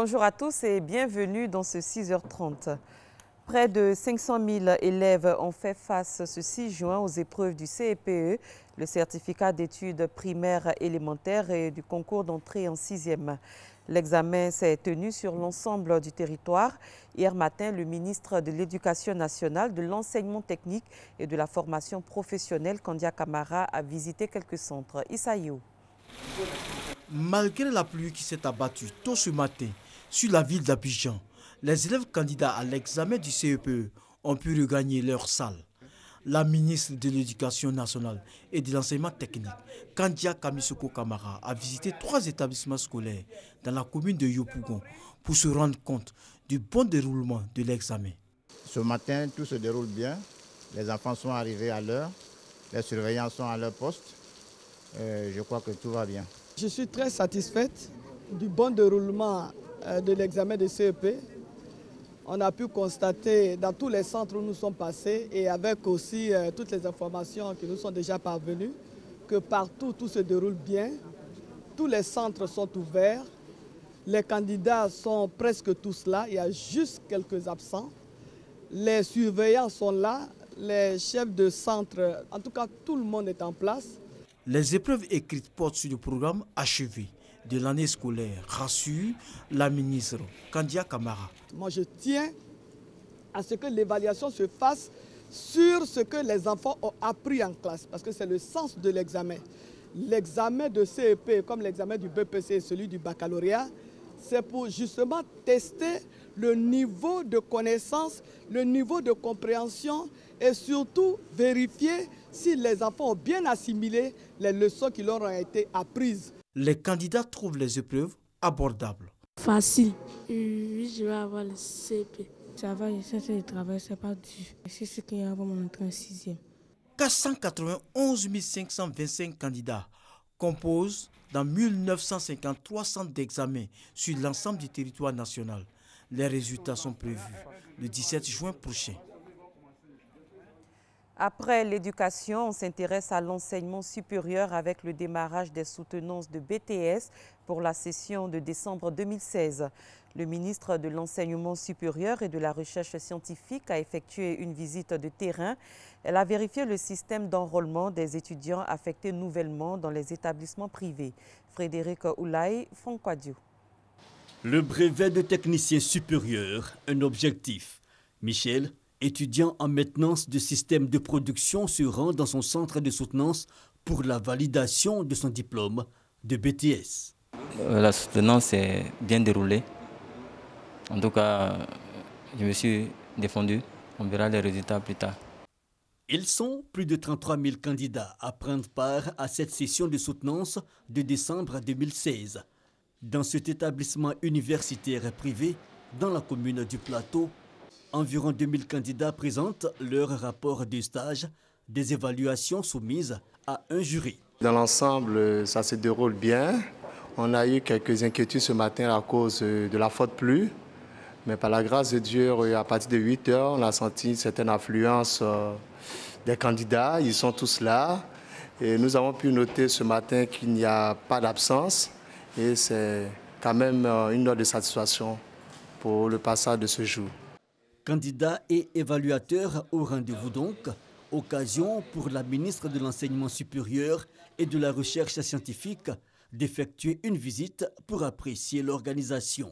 Bonjour à tous et bienvenue dans ce 6h30. Près de 500 000 élèves ont fait face ce 6 juin aux épreuves du CEPE, le certificat d'études primaires élémentaires et du concours d'entrée en 6e. L'examen s'est tenu sur l'ensemble du territoire. Hier matin, le ministre de l'Éducation nationale, de l'enseignement technique et de la formation professionnelle, Kandia Camara, a visité quelques centres. Issaïou. Malgré la pluie qui s'est abattue tôt ce matin sur la ville d'Abidjan, les élèves candidats à l'examen du CEPE ont pu regagner leur salle. La ministre de l'Éducation nationale et de l'enseignement technique, Kandia Camara, a visité 3 établissements scolaires dans la commune de Yopougon pour se rendre compte du bon déroulement de l'examen. Ce matin, tout se déroule bien. Les enfants sont arrivés à l'heure, les surveillants sont à leur poste. Je crois que tout va bien. Je suis très satisfaite du bon déroulement de l'examen de CEP. On a pu constater dans tous les centres où nous sommes passés et avec aussi toutes les informations qui nous sont déjà parvenues que partout tout se déroule bien. Tous les centres sont ouverts. Les candidats sont presque tous là. Il y a juste quelques absents. Les surveillants sont là. Les chefs de centre, en tout cas tout le monde est en place. Les épreuves écrites portent sur le programme achevé de l'année scolaire, rassure la ministre Kandia Camara. Moi, je tiens à ce que l'évaluation se fasse sur ce que les enfants ont appris en classe, parce que c'est le sens de l'examen. L'examen de CEP, comme l'examen du BPC et celui du baccalauréat, c'est pour justement tester le niveau de connaissance, le niveau de compréhension et surtout vérifier si les enfants ont bien assimilé les leçons qui leur ont été apprises. Les candidats trouvent les épreuves abordables. Facile. Oui, je vais avoir le CP. Ça va, je sais que le travail, c'est pas dur. C'est ce qu'il y a pour mon entrée en 6e. 491 525 candidats composent dans 1953 centres d'examen sur l'ensemble du territoire national. Les résultats sont prévus le 17 juin prochain. Après l'éducation, on s'intéresse à l'enseignement supérieur avec le démarrage des soutenances de BTS pour la session de décembre 2016. Le ministre de l'Enseignement supérieur et de la Recherche scientifique a effectué une visite de terrain. Elle a vérifié le système d'enrôlement des étudiants affectés nouvellement dans les établissements privés. Frédéric Oulaye, Fonquadio. Le brevet de technicien supérieur, un objectif. Michel, étudiant en maintenance de système de production, se rend dans son centre de soutenance pour la validation de son diplôme de BTS. La soutenance est bien déroulée. En tout cas, je me suis défendu. On verra les résultats plus tard. Ils sont plus de 33 000 candidats à prendre part à cette session de soutenance de décembre 2016. Dans cet établissement universitaire privé, dans la commune du Plateau, environ 2000 candidats présentent leur rapport de stage, des évaluations soumises à un jury. Dans l'ensemble, ça se déroule bien. On a eu quelques inquiétudes ce matin à cause de la forte pluie. Mais par la grâce de Dieu, à partir de 8 heures, on a senti une certaine affluence des candidats. Ils sont tous là. Et nous avons pu noter ce matin qu'il n'y a pas d'absence. Et c'est quand même une note de satisfaction pour le passage de ce jour. Candidats et évaluateurs au rendez-vous donc, occasion pour la ministre de l'Enseignement supérieur et de la Recherche scientifique d'effectuer une visite pour apprécier l'organisation.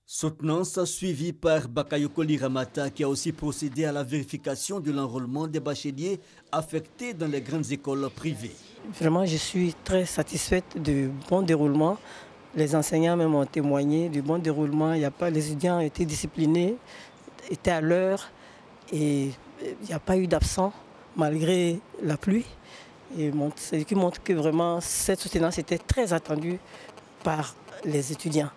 Soutenance suivie par Bakayoko Liramata qui a aussi procédé à la vérification de l'enrôlement des bacheliers affectés dans les grandes écoles privées. Vraiment, je suis très satisfaite du bon déroulement. Les enseignants même ont témoigné du bon déroulement. Les étudiants étaient disciplinés, étaient à l'heure et il n'y a pas eu d'absent malgré la pluie. Ce qui montre que vraiment cette soutenance était très attendue par les étudiants.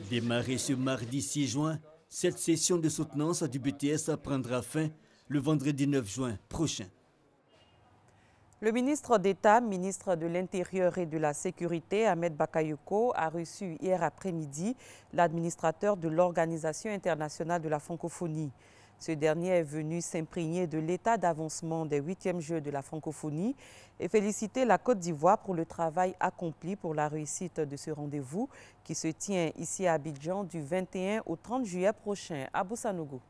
Démarrée ce mardi 6 juin, cette session de soutenance du BTS prendra fin le vendredi 9 juin prochain. Le ministre d'État, ministre de l'Intérieur et de la Sécurité, Ahmed Bakayoko, a reçu hier après-midi l'administrateur de l'Organisation internationale de la francophonie. Ce dernier est venu s'imprégner de l'état d'avancement des 8e Jeux de la francophonie et féliciter la Côte d'Ivoire pour le travail accompli pour la réussite de ce rendez-vous qui se tient ici à Abidjan du 21 au 30 juillet prochain. À Boussanougou.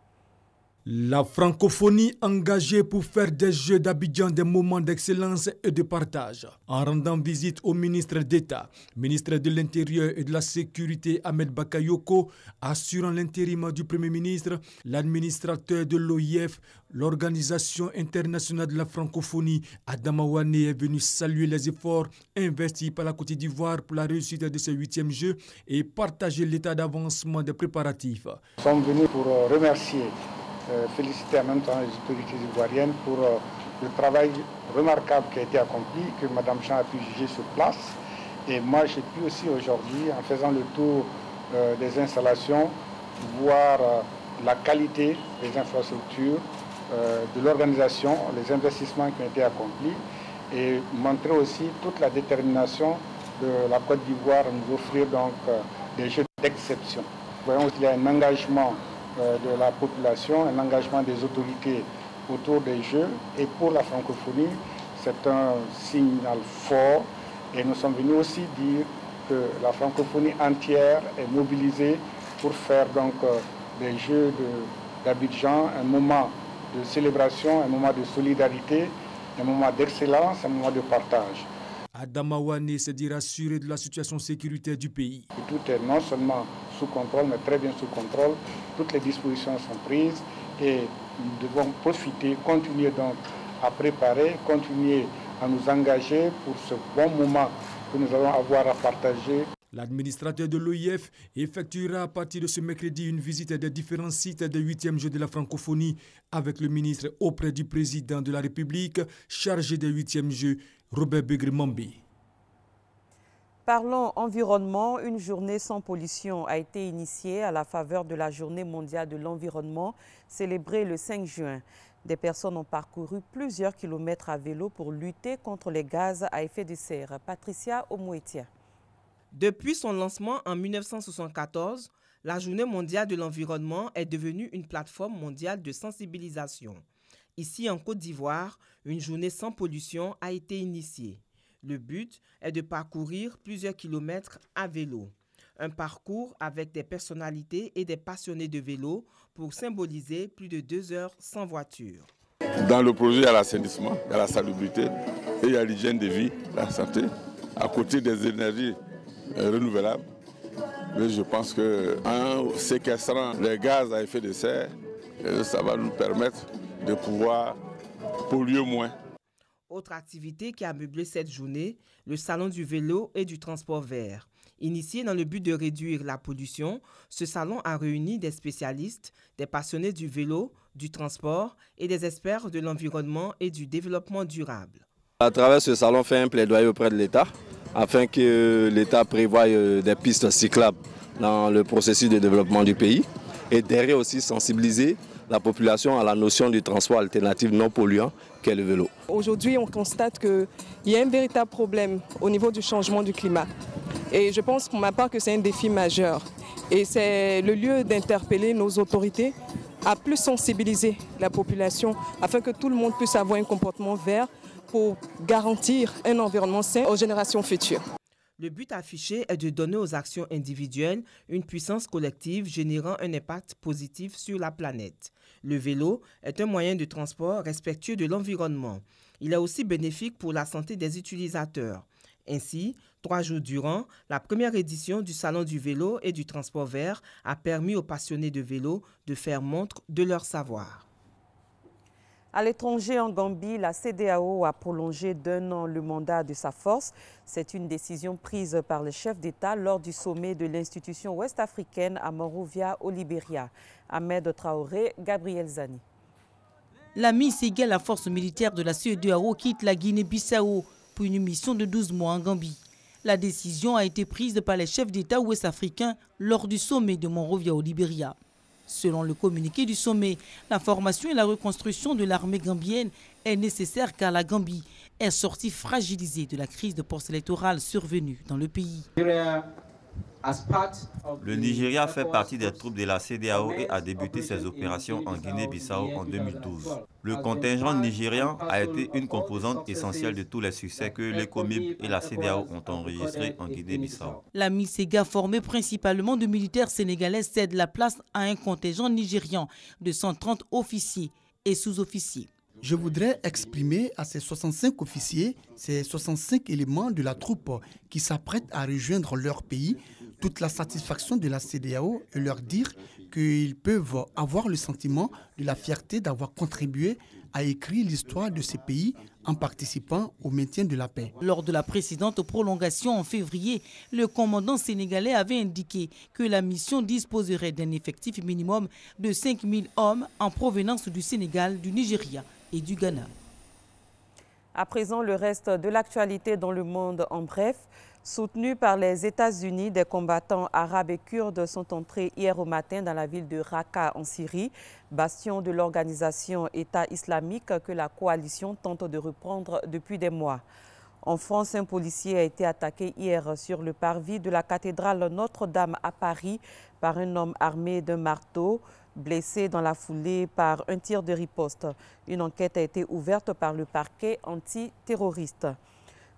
La francophonie engagée pour faire des Jeux d'Abidjan des moments d'excellence et de partage. En rendant visite au ministre d'État, ministre de l'Intérieur et de la Sécurité Ahmed Bakayoko, assurant l'intérim du Premier ministre, l'administrateur de l'OIF, l'Organisation internationale de la francophonie, Adama Wane, est venu saluer les efforts investis par la Côte d'Ivoire pour la réussite de ces 8e Jeux et partager l'état d'avancement des préparatifs. Nous sommes venus pour remercier, féliciter en même temps les autorités ivoiriennes pour le travail remarquable qui a été accompli, que Mme Jean a pu juger sur place. Et moi, j'ai pu aussi aujourd'hui, en faisant le tour des installations, voir la qualité des infrastructures, de l'organisation, les investissements qui ont été accomplis et montrer aussi toute la détermination de la Côte d'Ivoire à nous offrir donc des jeux d'exception. Voyons qu'il y a un engagement de la population, un engagement des autorités autour des Jeux. Et pour la francophonie, c'est un signal fort. Et nous sommes venus aussi dire que la francophonie entière est mobilisée pour faire donc des Jeux d'Abidjan un moment de célébration, un moment de solidarité, un moment d'excellence, un moment de partage. Adama Wane s'est dit rassuré de la situation sécuritaire du pays. Tout est non seulement sous contrôle, mais très bien sous contrôle. Toutes les dispositions sont prises et nous devons profiter, continuer donc à préparer, continuer à nous engager pour ce bon moment que nous allons avoir à partager. L'administrateur de l'OIF effectuera à partir de ce mercredi une visite des différents sites des 8e Jeux de la francophonie avec le ministre auprès du président de la République chargé des 8e Jeux, Robert Begri-Mambi. Parlons environnement. Une journée sans pollution a été initiée à la faveur de la Journée mondiale de l'environnement célébrée le 5 juin. Des personnes ont parcouru plusieurs kilomètres à vélo pour lutter contre les gaz à effet de serre. Patricia Omouetia. Depuis son lancement en 1974, la Journée mondiale de l'environnement est devenue une plateforme mondiale de sensibilisation. Ici en Côte d'Ivoire, une journée sans pollution a été initiée. Le but est de parcourir plusieurs kilomètres à vélo. Un parcours avec des personnalités et des passionnés de vélo pour symboliser plus de 2 heures sans voiture. Dans le projet, il y a l'assainissement, il y a la salubrité et il y a l'hygiène de vie, la santé, à côté des énergies renouvelables. Mais je pense qu'en séquestrant les gaz à effet de serre, ça va nous permettre de pouvoir polluer moins. Autre activité qui a meublé cette journée, le salon du vélo et du transport vert. Initié dans le but de réduire la pollution, ce salon a réuni des spécialistes, des passionnés du vélo, du transport et des experts de l'environnement et du développement durable. À travers ce salon, on fait un plaidoyer auprès de l'État afin que l'État prévoie des pistes cyclables dans le processus de développement du pays et derrière aussi sensibiliser la population à la notion du transport alternatif non polluant qu'est le vélo. Aujourd'hui, on constate qu'il y a un véritable problème au niveau du changement du climat. Et je pense pour ma part que c'est un défi majeur. Et c'est le lieu d'interpeller nos autorités à plus sensibiliser la population afin que tout le monde puisse avoir un comportement vert pour garantir un environnement sain aux générations futures. Le but affiché est de donner aux actions individuelles une puissance collective générant un impact positif sur la planète. Le vélo est un moyen de transport respectueux de l'environnement. Il est aussi bénéfique pour la santé des utilisateurs. Ainsi, 3 jours durant, la première édition du Salon du vélo et du transport vert a permis aux passionnés de vélo de faire montre de leur savoir. À l'étranger, en Gambie, la CEDEAO a prolongé d'1 an le mandat de sa force. C'est une décision prise par le chef d'État lors du sommet de l'institution ouest-africaine à Monrovia, au Libéria. Ahmed Traoré, Gabriel Zani. La mise égale la force militaire de la CEDEAO quitte la Guinée-Bissau pour une mission de 12 mois en Gambie. La décision a été prise par les chefs d'État ouest-africains lors du sommet de Monrovia, au Libéria. Selon le communiqué du sommet, la formation et la reconstruction de l'armée gambienne est nécessaire car la Gambie est sortie fragilisée de la crise de post-électorale survenue dans le pays. Le Nigeria fait partie des troupes de la CEDEAO et a débuté ses opérations en Guinée-Bissau en 2012. Le contingent nigérian a été une composante essentielle de tous les succès que l'ECOMIB et la CEDEAO ont enregistrés en Guinée-Bissau. La MISEGA, formée principalement de militaires sénégalais, cède la place à un contingent nigérian de 130 officiers et sous-officiers. Je voudrais exprimer à ces 65 officiers, ces 65 éléments de la troupe qui s'apprêtent à rejoindre leur pays, toute la satisfaction de la CEDEAO et leur dire qu'ils peuvent avoir le sentiment de la fierté d'avoir contribué à écrire l'histoire de ces pays en participant au maintien de la paix. Lors de la précédente prolongation en février, le commandant sénégalais avait indiqué que la mission disposerait d'un effectif minimum de 5000 hommes en provenance du Sénégal, du Nigeria et du Ghana. À présent, le reste de l'actualité dans le monde en bref. Soutenus par les États-Unis, des combattants arabes et kurdes sont entrés hier au matin dans la ville de Raqqa en Syrie, bastion de l'organisation État islamique que la coalition tente de reprendre depuis des mois. En France, un policier a été attaqué hier sur le parvis de la cathédrale Notre-Dame à Paris par un homme armé d'un marteau, blessé dans la foulée par un tir de riposte. Une enquête a été ouverte par le parquet antiterroriste.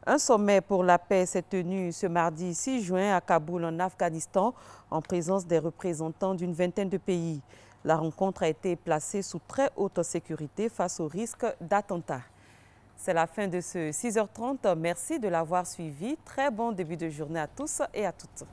Un sommet pour la paix s'est tenu ce mardi 6 juin à Kaboul, en Afghanistan, en présence des représentants d'une vingtaine de pays. La rencontre a été placée sous très haute sécurité face au risque d'attentat. C'est la fin de ce 6h30. Merci de l'avoir suivi. Très bon début de journée à tous et à toutes.